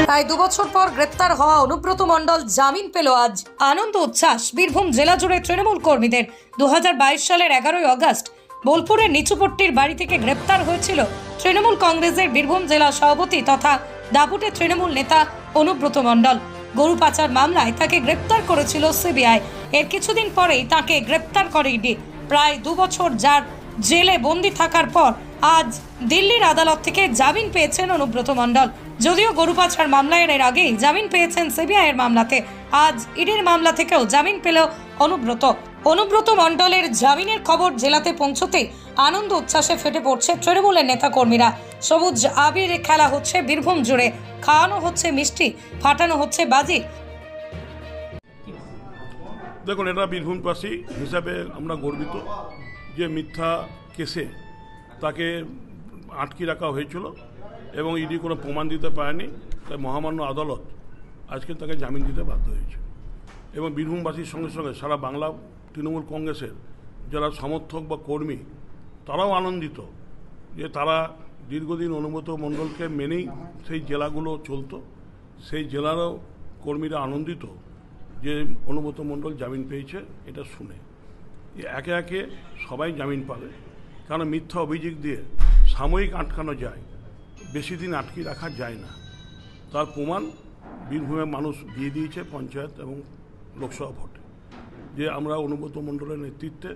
প্রায় 2 বছর পর গ্রেপ্তার হওয়া অনুব্রত মণ্ডল জামিন পেল আজ। আনন্দ উচ্ছ্বাস বীরভূম জেলা জুড়ে তৃণমূল কর্মীদের। 2022 সালের 11ই আগস্ট বোলপুরের নিচুপট্টির বাড়ি থেকে গ্রেপ্তার হয়েছিল তৃণমূল কংগ্রেসের বীরভূম জেলা সভাপতি তথা দাপুটের তৃণমূল নেতা অনুব্রত মণ্ডল। গরু পাচার মামলায় তাকে গ্রেপ্তার করেছিল সিবিআই। এর কিছুদিন পরেই তাকে গ্রেপ্তার করে ইডি। প্রায় 2 বছর যার জেলে বন্দী থাকার পর আজ দিল্লির আদালত থেকে জামিন পেয়েছেন অনুব্রত মণ্ডল। যদিও গরু পাচার মামলায় এর আগেই জামিন পেয়েছেন সিবিআই এর মামলাতে, আজ ইডির মামলা থেকেও জামিন পেল অনুব্রত মণ্ডলের জামিনের খবর জেলাতে পৌঁছতে আনন্দ উচ্ছ্বাসে ফেটে পড়ছে তৃণমূলের নেতা কর্মীরা। সবুজ আবির খেলা হচ্ছে বীরভূম জুড়ে, খাওয়ানো হচ্ছে মিষ্টি, ফাটানো হচ্ছে বাজি। দেখুন, এটা বীরভূমবাসী হিসাবে আমরা গর্বিত যে মিথ্যা কেসে তাকে আটকে রাখা হয়েছিল এবং ইডি কোনো প্রমাণ দিতে পারেনি, তাই মহামান্য আদালত আজকে তাকে জামিন দিতে বাধ্য হয়েছে। এবং বীরভূমবাসীর সঙ্গে সঙ্গে সারা বাংলা তৃণমূল কংগ্রেসের যারা সমর্থক বা কর্মী তারাও আনন্দিত যে তারা দীর্ঘদিন অনুব্রত মণ্ডলকে মেনেই সেই জেলাগুলো চলতো, সেই জেলারও কর্মীরা আনন্দিত যে অনুব্রত মণ্ডল জামিন পেয়েছে এটা শুনে। একে একে সবাই জামিন পাবে, কারণ মিথ্যা অভিযোগ দিয়ে সাময়িক আটকানো যায়, বেশি দিন আটকে রাখা যায় না। তার প্রমাণ বীরভূমের মানুষ দিয়ে দিয়েছে পঞ্চায়েত এবং লোকসভা ভোটে, যে আমরা অনুব্রত মণ্ডলের নেতৃত্বে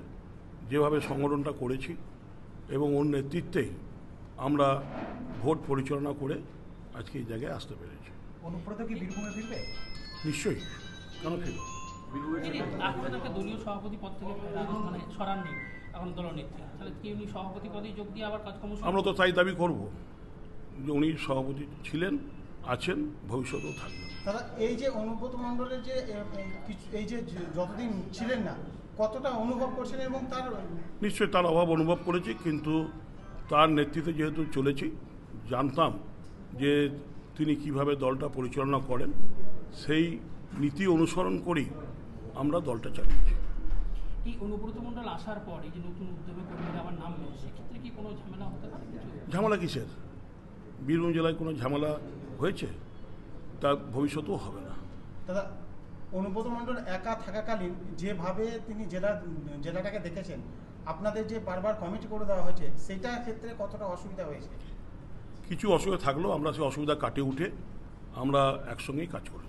যেভাবে সংগঠনটা করেছি এবং ওর নেতৃত্বেই আমরা ভোট পরিচালনা করে আজকে এই জায়গায় আসতে পেরেছি। অনুব্রত কি বীরভূমে ফিরবে? নিশ্চয়ই, কেন ফিরবে? দলীয় সভাপতি পদ থেকে সরাননি এখন দলনেত্রী, তাহলে কি উনি সভাপতি পদে যোগ দিয়ে আবার কাজকর্ম? আমরা তো তাই দাবি করব যে উনি সভাপতি ছিলেন, আছেন, ভবিষ্যতেও থাকবেন। দাদা, এই যে অনুব্রত মণ্ডলের যে এই যে যতদিন ছিলেন না, কতটা অনুভব করছেন এবং তার? নিশ্চয়ই তার অভাব অনুভব করেছি, কিন্তু তার নেতৃত্বে যেহেতু চলেছি, জানতাম যে তিনি কিভাবে দলটা পরিচালনা করেন, সেই নীতি অনুসরণ করেই আমরা দলটা চালিয়েছি। এই অনুব্রত মণ্ডল আসার পর এই যে নতুন উদ্যোগে কর্মীরা আবার নামবে, সেক্ষেত্রে কি কোনো ঝামেলা হতে পারে? ঝামেলা কিসের? বীরভূম জেলায় কোনো ঝামেলা হয়েছে? তা ভবিষ্যতেও হবে না। দাদা, অনুব্রত মণ্ডল একা থাকাকালীন যেভাবে তিনি জেলাটাকে দেখেছেন, আপনাদের যে বারবার কমিটি করে দেওয়া হয়েছে, সেটার ক্ষেত্রে কতটা অসুবিধা হয়েছে? কিছু অসুবিধা থাকলেও আমরা সেই অসুবিধা কাটিয়ে উঠে আমরা একসঙ্গেই কাজ করি।